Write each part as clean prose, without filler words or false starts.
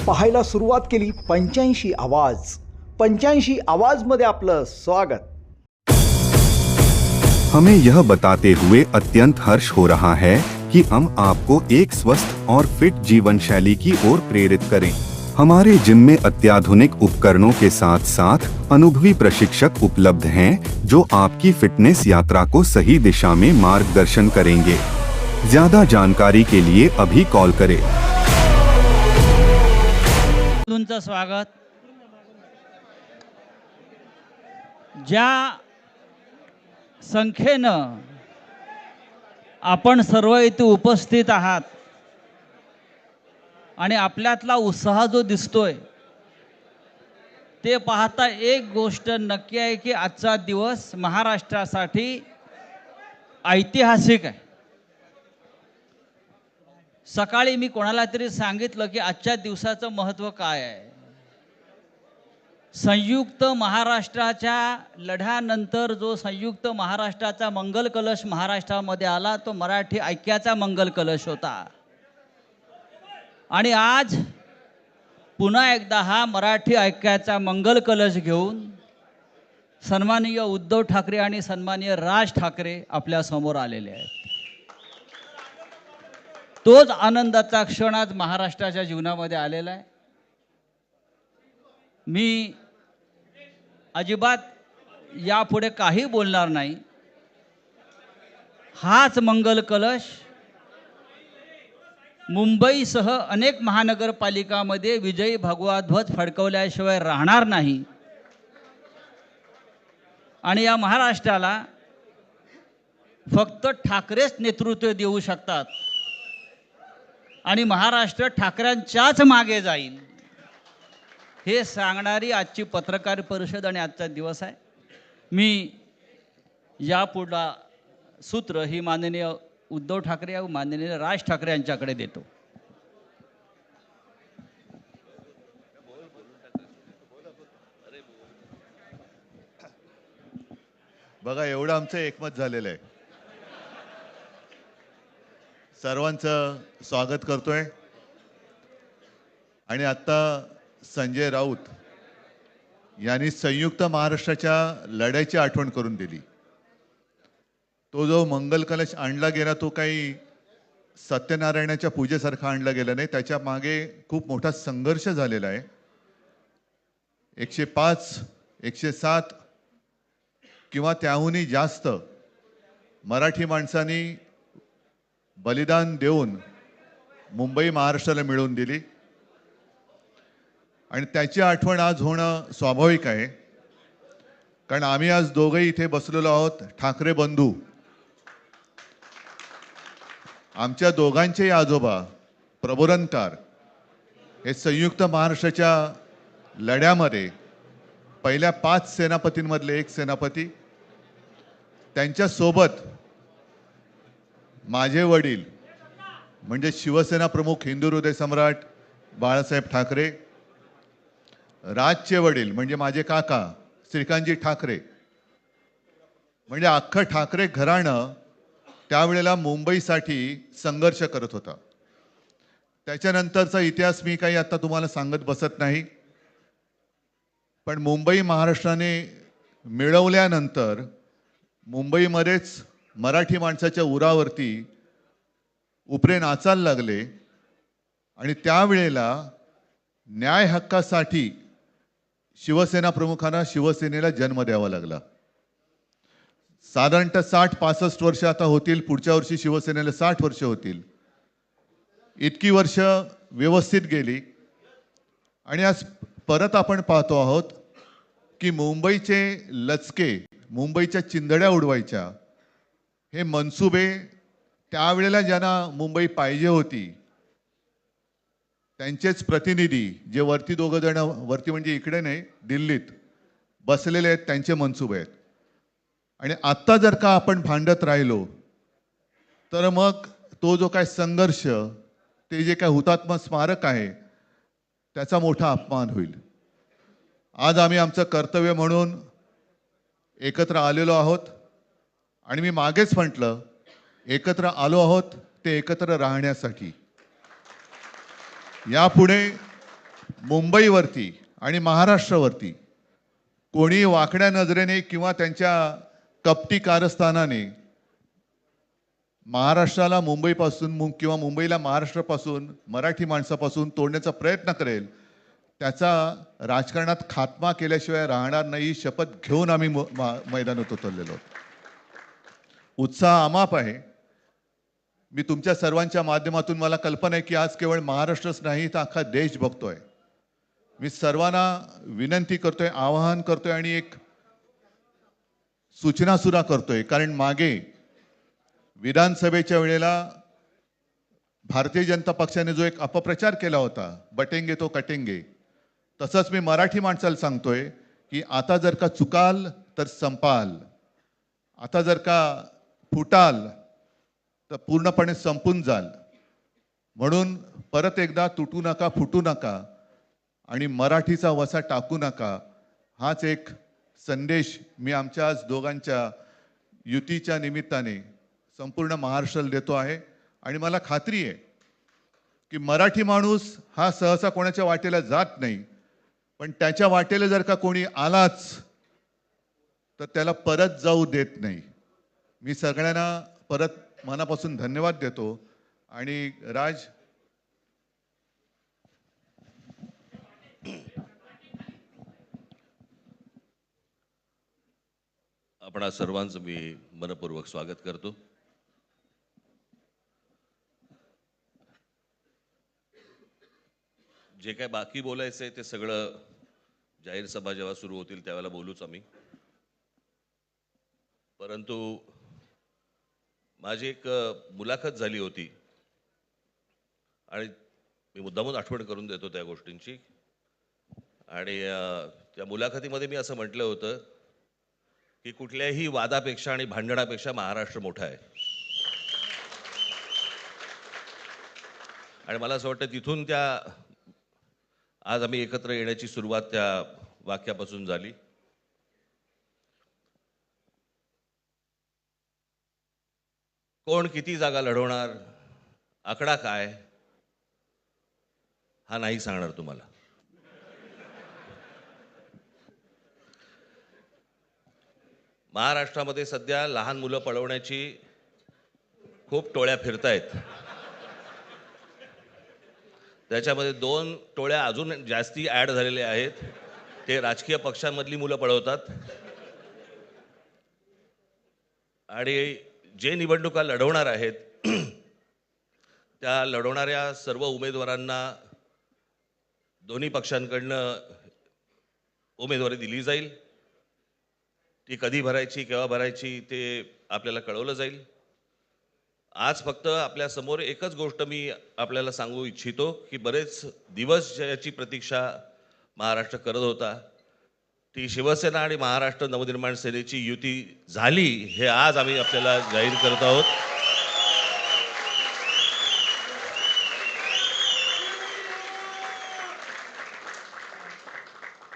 पाहायला सुरुवात केली 85 आवाज. 85 आवाज मध्ये आपलं स्वागत. हमें यह बताते हुए अत्यंत हर्ष हो रहा है कि हम आपको एक स्वस्थ और फिट जीवन शैली की ओर प्रेरित करें। हमारे जिम में अत्याधुनिक उपकरणों के साथ साथ अनुभवी प्रशिक्षक उपलब्ध हैं जो आपकी फिटनेस यात्रा को सही दिशा में मार्गदर्शन करेंगे। ज्यादा जानकारी के लिए अभी कॉल करें। तुमचं स्वागत. ज्या संख्येनं आपण सर्व इथे उपस्थित आहात आणि आपल्यातला उत्साह जो दिसतोय ते पाहता एक गोष्ट नक्की आहे की आजचा दिवस महाराष्ट्रासाठी ऐतिहासिक आहे. सकाळी मी कोणाला तरी सांगितलं की आजच्या दिवसाचं महत्त्व काय आहे. संयुक्त महाराष्ट्राच्या लढ्यानंतर जो संयुक्त महाराष्ट्राचा मंगल कलश महाराष्ट्रामध्ये आला तो मराठी ऐक्याचा मंगल कलश होता. आणि आज पुन्हा एकदा हा मराठी ऐक्याचा मंगल कलश घेऊन सन्माननीय उद्धव ठाकरे आणि सन्माननीय राज ठाकरे आपल्या समोर आलेले आहेत. तोच आनंदाचा क्षण आज महाराष्ट्राच्या जीवनामध्ये आलेला आहे. मी अजिबात यापुढे काही बोलणार नाही. हाच मंगल कलश मुंबईसह अनेक महानगरपालिकामध्ये विजयी भगवा ध्वज फडकवल्याशिवाय राहणार नाही. आणि या महाराष्ट्राला फक्त ठाकरेच नेतृत्व देऊ शकतात आणि महाराष्ट्र ठाकरेंच्याच मागे जाईल हे सांगणारी आजची पत्रकार परिषद आणि आजचा दिवस आहे. मी यापुढला सूत्र ही माननीय उद्धव ठाकरे व माननीय राज ठाकरे यांच्याकडे देतो. बघा एवढं आमचं एकमत झालेलं आहे. सर्वांचं स्वागत करतोय. आणि आता संजय राऊत यांनी संयुक्त महाराष्ट्राच्या लढ्याची आठवण करून दिली. तो जो मंगल कलश आणला गेला तो काही सत्यनारायणाच्या पूजेसारखा आणला गेला नाही. त्याच्या मागे खूप मोठा संघर्ष झालेला आहे. 105 107 किंवा त्याहूनही जास्त मराठी माणसांनी बलिदान देऊन मुंबई महाराष्ट्राला मिळवून दिली आणि त्याची आठवण आज होणं स्वाभाविक आहे. कारण आम्ही आज दोघंही इथे बसलेलो आहोत ठाकरे बंधू. आमच्या दोघांचेही आजोबा प्रबोधनकार हे संयुक्त महाराष्ट्राच्या लढ्यामध्ये पहिल्या 5 सेनापतींमधले एक सेनापती. त्यांच्यासोबत माझे वडील म्हणजे शिवसेना प्रमुख हिंदू हृदय सम्राट बाळासाहेब ठाकरे, राजचे वडील म्हणजे माझे काका श्रीकांतजी ठाकरे, म्हणजे अख्खं ठाकरे घराणं त्यावेळेला मुंबईसाठी संघर्ष करत होता. त्याच्यानंतरचा इतिहास मी काही आता तुम्हाला सांगत बसत नाही. पण मुंबई महाराष्ट्राने मिळवल्यानंतर मुंबईमध्येच मराठी माणसाच्या उरावरती उपरे नाचायला लागले आणि त्यावेळेला न्याय हक्कासाठी शिवसेना प्रमुखांना शिवसेनेला जन्म द्यावा लागला. साधारणतः 60-65 वर्ष आता होतील. पुढच्या वर्षी शिवसेनेला 60 वर्ष होतील. इतकी वर्ष व्यवस्थित गेली आणि आज परत आपण पाहतो आहोत की मुंबईचे लचके, मुंबईच्या चिंधड्या उडवायच्या हे मनसुबे त्यावेळेला ज्यांना मुंबई पाहिजे होती त्यांचेच प्रतिनिधी जे वरती दोघं जण, वरती म्हणजे इकडे नाही दिल्लीत बसलेले आहेत, त्यांचे मनसुबे आहेत. आणि आत्ता जर का आपण भांडत राहिलो तर मग तो जो काय संघर्ष, ते जे काय हुतात्मा स्मारक आहे त्याचा मोठा अपमान होईल. आज आम्ही आमचं कर्तव्य म्हणून एकत्र आलेलो आहोत आणि मी मागेच म्हटलं एकत्र आलो आहोत ते एकत्र राहण्यासाठी. यापुढे मुंबईवरती आणि महाराष्ट्रावरती कोणी वाकड्या नजरेने किंवा त्यांच्या कपटी कारस्थानाने महाराष्ट्राला मुंबईपासून किंवा मुंबईला महाराष्ट्रापासून मराठी माणसापासून तोडण्याचा प्रयत्न करेल, त्याचा राजकारणात खात्मा केल्याशिवाय राहणार नाही, शपथ घेऊन आम्ही मैदानात उतरलेलो आहोत. उत्साह अमाप आहे. मी तुमच्या सर्वांच्या माध्यमातून, मला कल्पना आहे की आज केवळ महाराष्ट्रच नाही तर अख्खा देश बघतोय. मी सर्वांना विनंती करतोय, आवाहन करतोय आणि एक सूचना सुद्धा करतोय, कारण मागे विधानसभेच्या वेळेला भारतीय जनता पक्षाने जो एक अपप्रचार केला होता, बटेंगे तो कटेंगे, तसंच मी मराठी माणसाला सांगतोय की आता जर का चुकाल तर संपाल, आता जर का फुटाल तर पूर्णपणे संपून जाल. म्हणून परत एकदा तुटू नका, फुटू नका आणि मराठीचा वसा टाकू नका, हाच एक संदेश मी आमच्या आज दोघांच्या युतीच्या निमित्ताने संपूर्ण महाराष्ट्राला देतो आहे. आणि मला खात्री आहे की मराठी माणूस हा सहसा कोणाच्या वाटेला जात नाही, पण त्याच्या वाटेला जर का कोणी आलाच तर त्याला परत जाऊ देत नाही. मी सगळ्यांना परत मनापासून धन्यवाद देतो. आणि राज, आपणा सर्वांचं मी मनपूर्वक स्वागत करतो. जे काय बाकी बोलायचं आहे ते सगळं जाहीर सभा जेव्हा सुरू होतील त्यावेळेला बोलूच आम्ही. परंतु माझी एक मुलाखत झाली होती आणि मी मुद्दामून आठवण करून देतो त्या गोष्टींची. आणि त्या मुलाखतीमध्ये मी असं म्हटलं होतं की कुठल्याही वादापेक्षा आणि भांडणापेक्षा महाराष्ट्र मोठा आहे. आणि मला असं वाटतं तिथून त्या आज आम्ही एकत्र येण्याची सुरुवात त्या वाक्यापासून झाली. कोण किती जागा लढवणार, आकडा काय, हा नाही सांगणार तुम्हाला. महाराष्ट्रामध्ये सध्या लहान मुलं पळवण्याची खूप टोळ्या फिरतायत. त्याच्यामध्ये 2 टोळ्या अजून जास्ती ॲड झालेल्या आहेत. ते राजकीय पक्षांमधली मुलं पळवतात. आणि जे निवडणुका लढवणार आहेत त्या लढवणाऱ्या सर्व उमेदवारांना दोन्ही पक्षांकडनं उमेदवारी दिली जाईल. ती कधी भरायची, केव्हा भरायची ते आपल्याला कळवलं जाईल. आज फक्त आपल्यासमोर एकच गोष्ट मी आपल्याला सांगू इच्छितो की बरेच दिवस याची प्रतीक्षा महाराष्ट्र करत होता. ती शिवसेना आणि महाराष्ट्र नवनिर्माण सेनेची युती झाली, हे आज आम्ही आपल्याला जाहीर करत आहोत.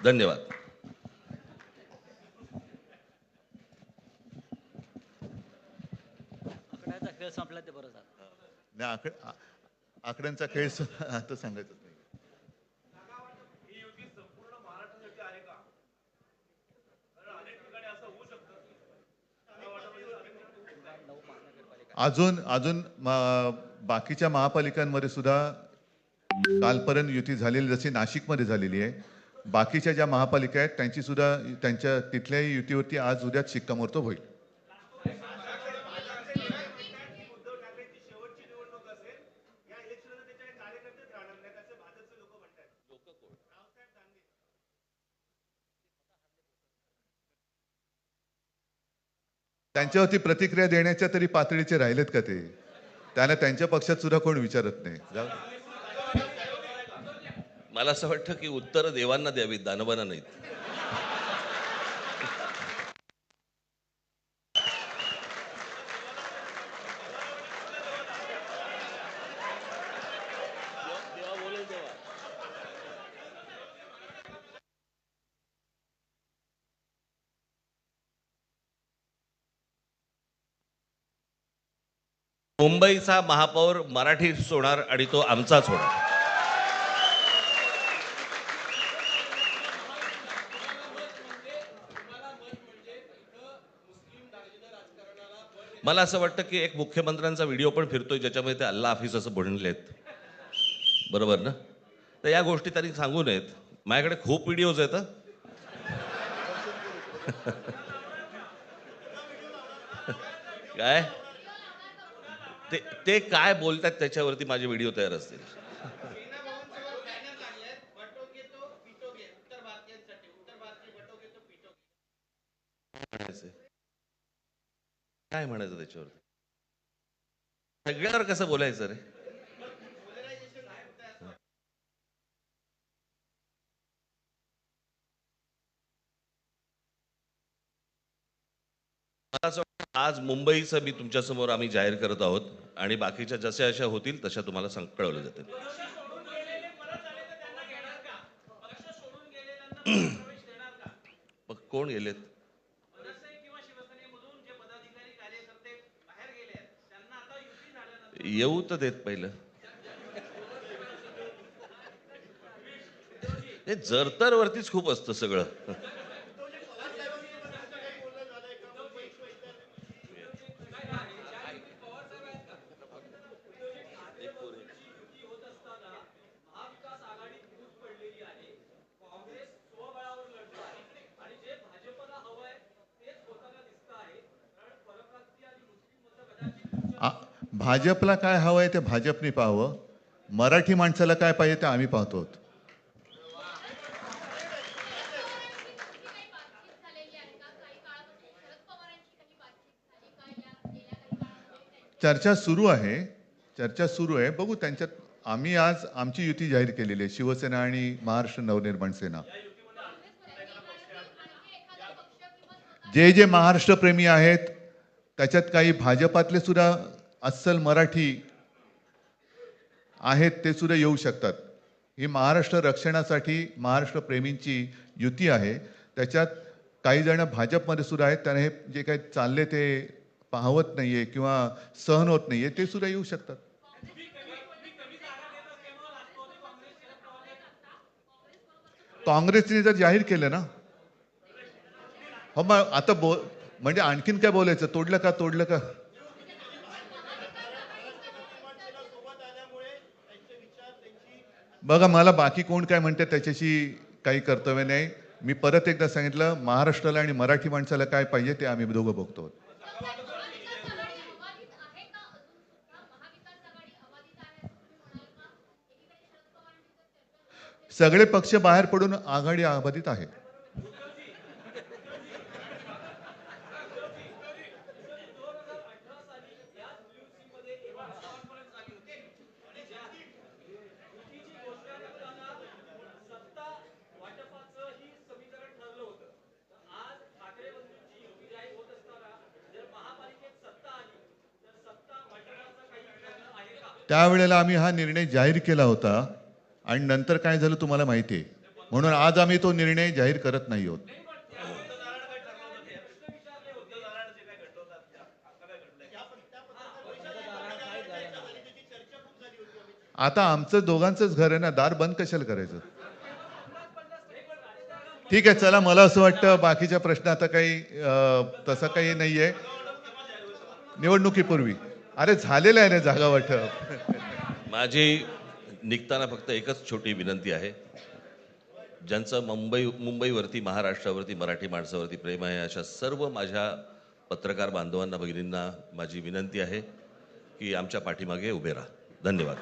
धन्यवाद. संपला ते बरं झालं. नाही, आकड्यांचा खेळ आता सांगायचं नाही. अजून बाकीच्या महापालिकांमध्ये सुद्धा कालपर्यंत युती झालेली, जशी नाशिकमध्ये झालेली आहे, बाकीच्या ज्या महापालिका आहेत त्यांची सुद्धा त्यांच्या तिथल्याही युतीवरती आज उद्याच शिक्कामोर्तब होईल. त्यांच्यावरती प्रतिक्रिया देण्याच्या तरी पातळीचे राहिलेत का ते? त्याला त्यांच्या पक्षात सुद्धा कोण विचारत नाही. मला असं वाटतं की उत्तर देवांना द्यावीत, दानवांना नाहीत. मुंबईचा महापौर मराठीच होणार आणि तो आमचाच होणार. मला असं वाटतं की एक मुख्यमंत्र्यांचा व्हिडिओ पण फिरतोय ज्याच्यामध्ये ते अल्ला हाफिज असं बनलेत, बरोबर ना? तर या गोष्टी त्यांनी सांगू नयेत. माझ्याकडे खूप व्हिडिओज आहेत हं. काय ते ते काय बोलतात त्याच्यावरती माझे व्हिडिओ तयार असतील. काय म्हणायचं त्याच्यावरती? सगळ्यावर कसं बोलायचं रे? मला असं वाटतं आज मुंबईचं मी तुमच्यासमोर आम्ही जाहीर करत आहोत आणि बाकीच्या जशा अशा होतील तशा तुम्हाला कळवलं जातील. मग कोण गेलेत? येऊ तर देत पहिलं. हे जरतर वरतीच खूप असतं सगळं. आ- भाजपला काय हवंय ते भाजपने पाहावं. मराठी माणसाला काय पाहिजे ते आम्ही पाहतो. चर्चा सुरू आहे. चर्चा सुरू आहे. बघू त्यांच्यात. आम्ही आज आमची युती जाहीर केलेली आहे, शिवसेना आणि महाराष्ट्र नवनिर्माण सेना. जे जे महाराष्ट्र प्रेमी आहेत त्याच्यात काही भाजपातले सुद्धा अस्सल मराठी आहेत, ते सुद्धा येऊ शकतात. ही महाराष्ट्र रक्षणासाठी महाराष्ट्र प्रेमींची युती आहे. त्याच्यात काही जण भाजपमध्ये सुद्धा आहेत, त्यांना हे जे काही चालले ते पाहवत नाहीये किंवा सहन होत नाहीये, ते सुद्धा येऊ शकतात. काँग्रेसने जर जाहीर केलं ना, हो मग आता म्हणजे आणखीन काय बोलायचं? तोडलं का तोडलं का? बघा, मला बाकी कोण काय म्हणते त्याच्याशी काही कर्तव्य नाही. मी परत एकदा सांगितलं, महाराष्ट्राला आणि मराठी माणसाला काय पाहिजे ते आम्ही दोघं बघतो. सगळे पक्ष बाहेर पडून आघाडी अबाधित आहे. त्यावेळेला आम्ही हा निर्णय जाहीर केला होता आणि नंतर काय झालं तुम्हाला माहिती आहे. म्हणून आज आम्ही तो निर्णय जाहीर करत नाही आहोत. आता आमचं दोघांचंच घर आहे ना, दार बंद कशाला करायचं? ठीक आहे, चला. मला असं वाटतं बाकीच्या प्रश्न आता काही तसं काही नाहीये. निवडणुकीपूर्वी अरे झालेलं आहे ना जागा वाटप. माझी निघताना फक्त एकच छोटी विनंती आहे. ज्यांचं मुंबईवरती, महाराष्ट्रावरती, मराठी माणसावरती प्रेम आहे, अशा सर्व माझ्या पत्रकार बांधवांना, भगिनींना माझी विनंती आहे की आमच्या पाठीमागे उभे राहा. धन्यवाद.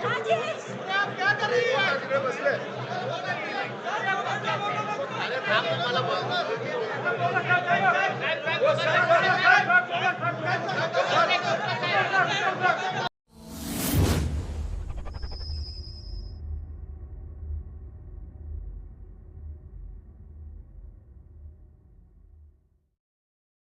राजेश